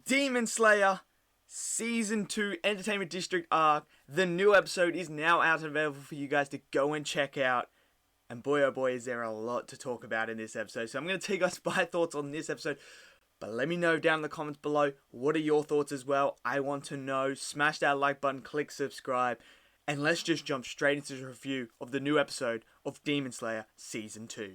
Demon Slayer Season 2 Entertainment District arc. The new episode is now out and available for you guys to go and check out. And boy oh boy is there a lot to talk about in this episode. So I'm going to tell you guys my thoughts on this episode. But let me know down in the comments below, what are your thoughts as well? I want to know. Smash that like button, click subscribe. And let's just jump straight into the review of the new episode of Demon Slayer Season 2.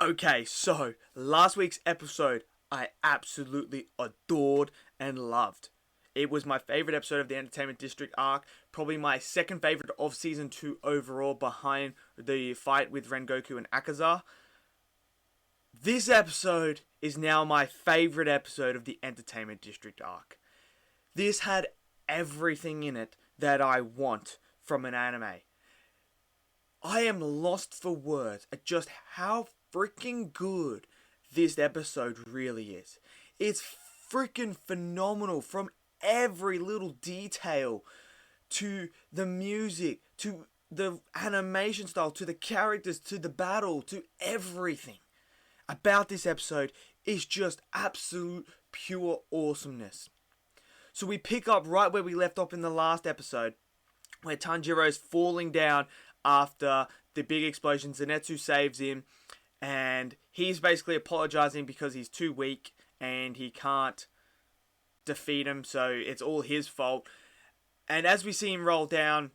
Okay, so last week's episode I absolutely adored and loved. It was my favourite episode of the Entertainment District arc, probably my second favourite of Season 2 overall, behind the fight with Rengoku and Akaza. This episode is now my favourite episode of the Entertainment District arc. This had everything in it that I want from an anime. I am lost for words at just how freaking good this episode really is. It's freaking phenomenal, from every little detail, to the music, to the animation style, to the characters, to the battle, to everything about this episode is just absolute pure awesomeness. So we pick up right where we left off in the last episode, where Tanjiro is falling down after the big explosion. Zenitsu saves him, and he's basically apologizing because he's too weak and he can't defeat him, so it's all his fault. And as we see him roll down,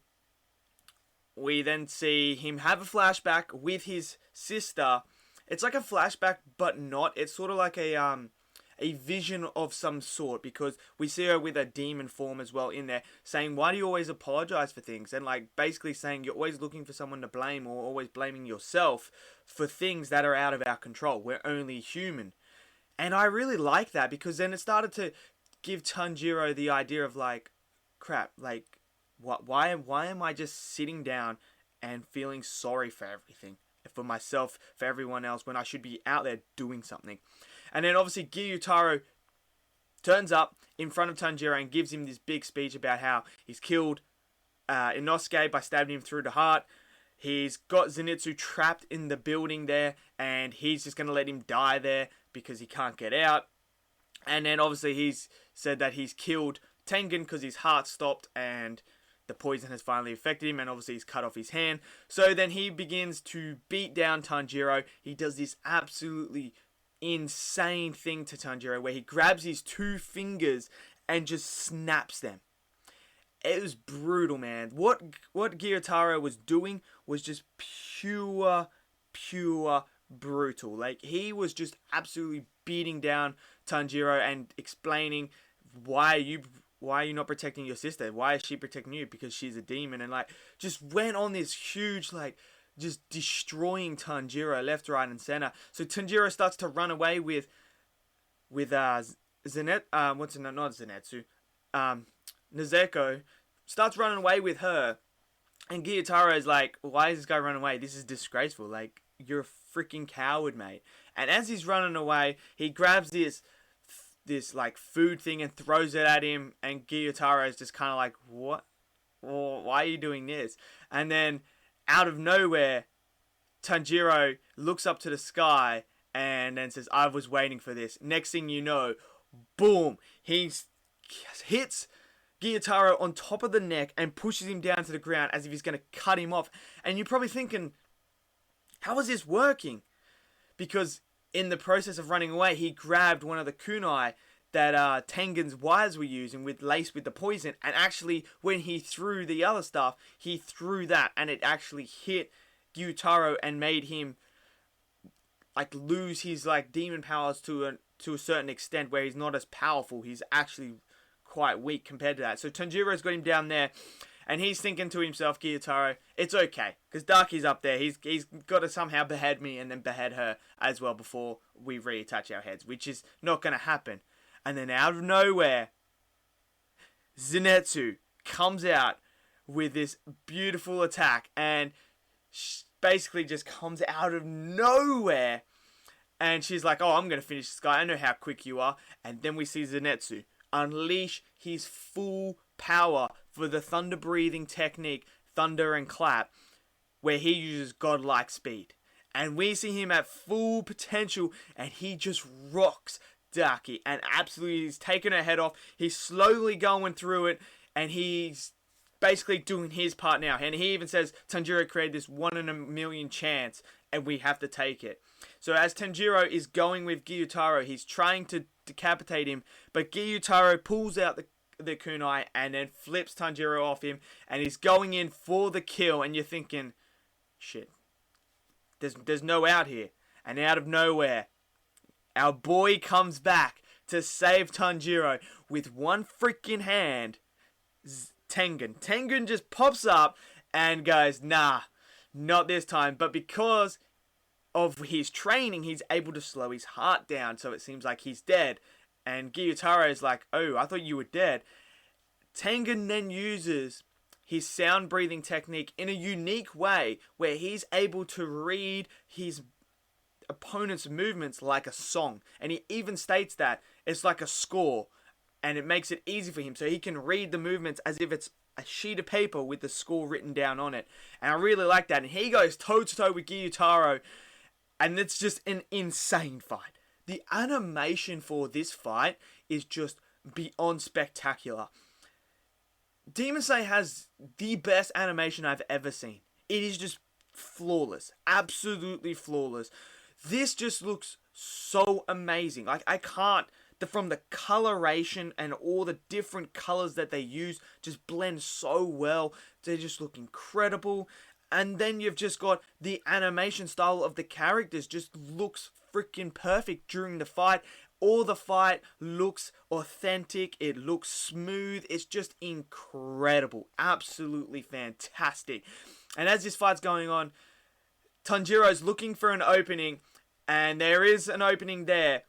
we then see him have a flashback with his sister. It's like a flashback, but not. It's sort of like a vision of some sort, because we see her with a demon form as well in there, saying, why do you always apologize for things? And like basically saying you're always looking for someone to blame, or always blaming yourself for things that are out of our control. We're only human. And I really like that, because then it started to give Tanjiro the idea of like, crap, like why am I just sitting down and feeling sorry for everything, for myself, for everyone else, when I should be out there doing something? And then obviously Gyutaro turns up in front of Tanjiro and gives him this big speech about how he's killed Inosuke by stabbing him through the heart. He's got Zenitsu trapped in the building there, and he's just going to let him die there because he can't get out. And then obviously he's said that he's killed Tengen because his heart stopped and the poison has finally affected him, and obviously he's cut off his hand. So then he begins to beat down Tanjiro. He does this absolutely insane thing to Tanjiro where he grabs his two fingers and just snaps them. It was brutal, man. What Gyutaro was doing was just pure brutal. Like, he was just absolutely beating down Tanjiro and explaining, why are you not protecting your sister? Why is she protecting you? Because she's a demon. And like, just went on this huge, like, just destroying Tanjiro left, right, and center. So Tanjiro starts to run away with Nezuko starts running away with her, and Gyutaro is like, why is this guy running away? This is disgraceful. Like, you're a freaking coward, mate. And as he's running away, he grabs this like food thing and throws it at him, and Gyutaro is just kind of like, what? Well, why are you doing this? And then out of nowhere, Tanjiro looks up to the sky and then says, I was waiting for this. Next thing you know, boom, he hits Gyutaro on top of the neck and pushes him down to the ground as if he's going to cut him off. And you're probably thinking, how is this working? Because in the process of running away, he grabbed one of the kunai that Tengen's wives were using, laced with the poison, and actually when he threw the other stuff, he threw that and it actually hit Gyutaro and made him like lose his like demon powers to a certain extent, where he's not as powerful. He's actually quite weak compared to that. So Tanjiro's got him down there, and he's thinking to himself, Gyutaro, it's okay, because Daki's up there. He's got to somehow behead me and then behead her as well before we reattach our heads, which is not going to happen. And then out of nowhere, Zenitsu comes out with this beautiful attack, and basically just comes out of nowhere. And she's like, oh, I'm going to finish this guy. I know how quick you are. And then we see Zenitsu unleash his full power for the thunder breathing technique, thunder and clap, where he uses godlike speed. And we see him at full potential, and he just rocks Daki. And absolutely, he's taking her head off. He's slowly going through it, and he's basically doing his part now. And he even says, Tanjiro created this 1 in a million chance, and we have to take it. So as Tanjiro is going with Gyutaro, he's trying to decapitate him, but Gyutaro pulls out the kunai and then flips Tanjiro off him, and he's going in for the kill, and you're thinking, shit, there's no out here. And out of nowhere, our boy comes back to save Tanjiro with one freaking hand. Tengen just pops up and goes, nah, not this time. But because of his training, he's able to slow his heart down, so it seems like he's dead. And Gyutaro is like, oh, I thought you were dead. Tengen then uses his sound breathing technique in a unique way where he's able to read his opponent's movements like a song. And he even states that it's like a score, and it makes it easy for him so he can read the movements as if it's a sheet of paper with the score written down on it. And I really like that. And he goes toe to toe with Gyutaro, and it's just an insane fight. The animation for this fight is just beyond spectacular. Demon Slayer has the best animation I've ever seen. It is just flawless. Absolutely flawless. This just looks so amazing. Like, I can't... From the coloration and all the different colors that they use just blend so well. They just look incredible. And then you've just got the animation style of the characters just looks freaking perfect during the fight. All the fight looks authentic. It looks smooth. It's just incredible. Absolutely fantastic. And as this fight's going on, Tanjiro's looking for an opening. And there is an opening there.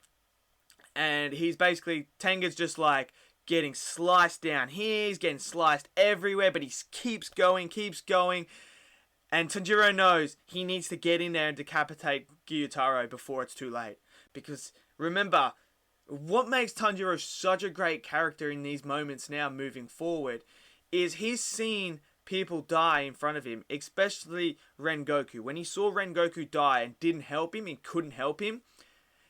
And he's basically, Tengen's just like getting sliced down here. He's getting sliced everywhere. But he keeps going. And Tanjiro knows he needs to get in there and decapitate Gyutaro before it's too late. Because remember, what makes Tanjiro such a great character in these moments now moving forward is he's seen people die in front of him, especially Rengoku. When he saw Rengoku die and didn't help him, he couldn't help him,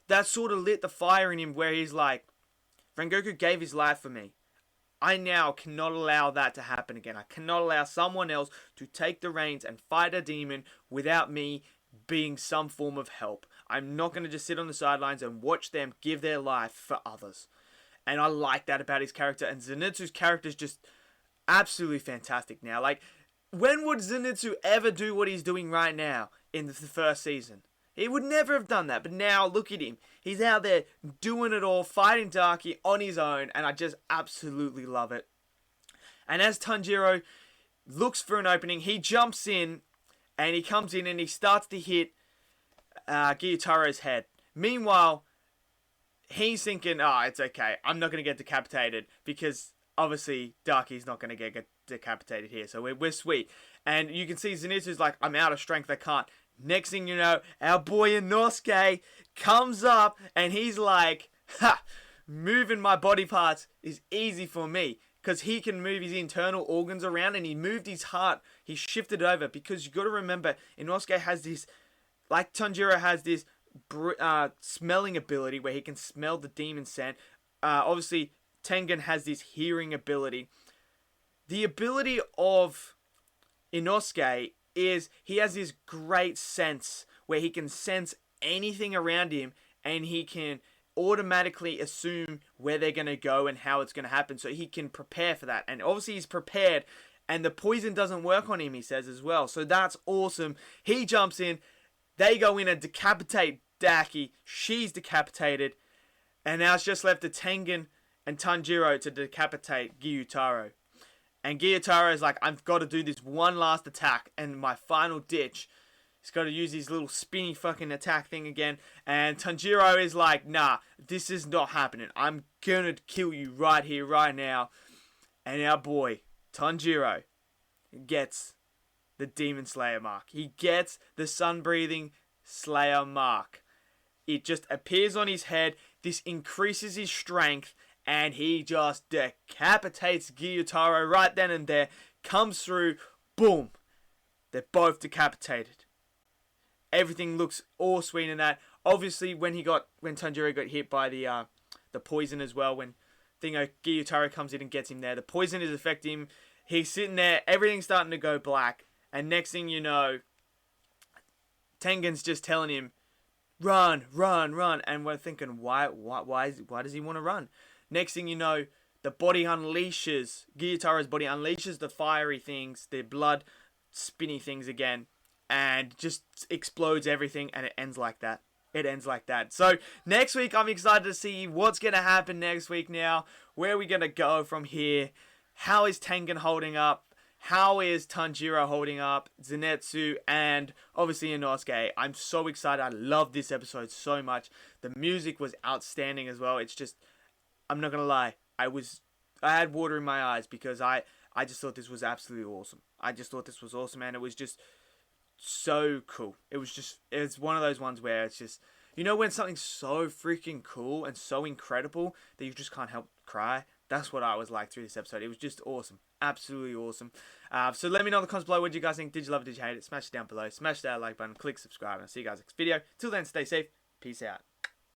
that sort of lit the fire in him where he's like, Rengoku gave his life for me. I now cannot allow that to happen again. I cannot allow someone else to take the reins and fight a demon without me being some form of help. I'm not going to just sit on the sidelines and watch them give their life for others. And I like that about his character. And Zenitsu's character is just absolutely fantastic now. Like, when would Zenitsu ever do what he's doing right now in the first season? He would never have done that, but now look at him. He's out there doing it all, fighting Daki on his own, and I just absolutely love it. And as Tanjiro looks for an opening, he jumps in, and he comes in and he starts to hit Gyutaro's head. Meanwhile, he's thinking, oh, it's okay. I'm not going to get decapitated, because obviously Daki's not going to get decapitated here, so we're sweet. And you can see Zenitsu's like, I'm out of strength, I can't. Next thing you know, our boy Inosuke comes up and he's like, ha, moving my body parts is easy for me. Because he can move his internal organs around, and he moved his heart. He shifted over, because you got to remember, Inosuke has this, like Tanjiro has this smelling ability where he can smell the demon scent. Obviously, Tengen has this hearing ability. The ability of Inosuke is he has this great sense where he can sense anything around him, and he can automatically assume where they're going to go and how it's going to happen, so he can prepare for that. And obviously he's prepared, and the poison doesn't work on him, he says as well, so that's awesome. He jumps in, they go in and decapitate Daki, she's decapitated, and now it's just left to Tengen and Tanjiro to decapitate Gyutaro. And Gyutaro is like, I've got to do this one last attack, and my final ditch. He's got to use his little spinny fucking attack thing again. And Tanjiro is like, nah, this is not happening. I'm gonna kill you right here, right now. And our boy, Tanjiro, gets the Demon Slayer mark. He gets the Sun-Breathing Slayer mark. It just appears on his head. This increases his strength. And he just decapitates Gyutaro right then and there. Comes through. Boom. They're both decapitated. Everything looks all sweet in that. Obviously, when Tanjiro got hit by the poison as well, when Gyutaro comes in and gets him there, the poison is affecting him. He's sitting there, everything's starting to go black, and next thing you know, Tengen's just telling him, run, run, run, and we're thinking, why does he want to run? Next thing you know, the body unleashes, Gyutaro's body unleashes the fiery things, the blood spinny things again, and just explodes everything, and it ends like that. It ends like that. So, next week, I'm excited to see what's going to happen next week now. Where are we going to go from here? How is Tengen holding up? How is Tanjiro holding up? Zenitsu and obviously Inosuke. I'm so excited. I love this episode so much. The music was outstanding as well. It's just, I'm not going to lie. I had water in my eyes because I just thought this was absolutely awesome. I just thought this was awesome, and it was just so cool. It's one of those ones where it's just, you know, when something's so freaking cool and so incredible that you just can't help cry. That's what I was like through this episode. It was just awesome. Absolutely awesome. So let me know in the comments below, what did you guys think? Did you love it? Did you hate it? Smash it down below. Smash that like button. Click subscribe. And I'll see you guys next video. Till then, stay safe. Peace out.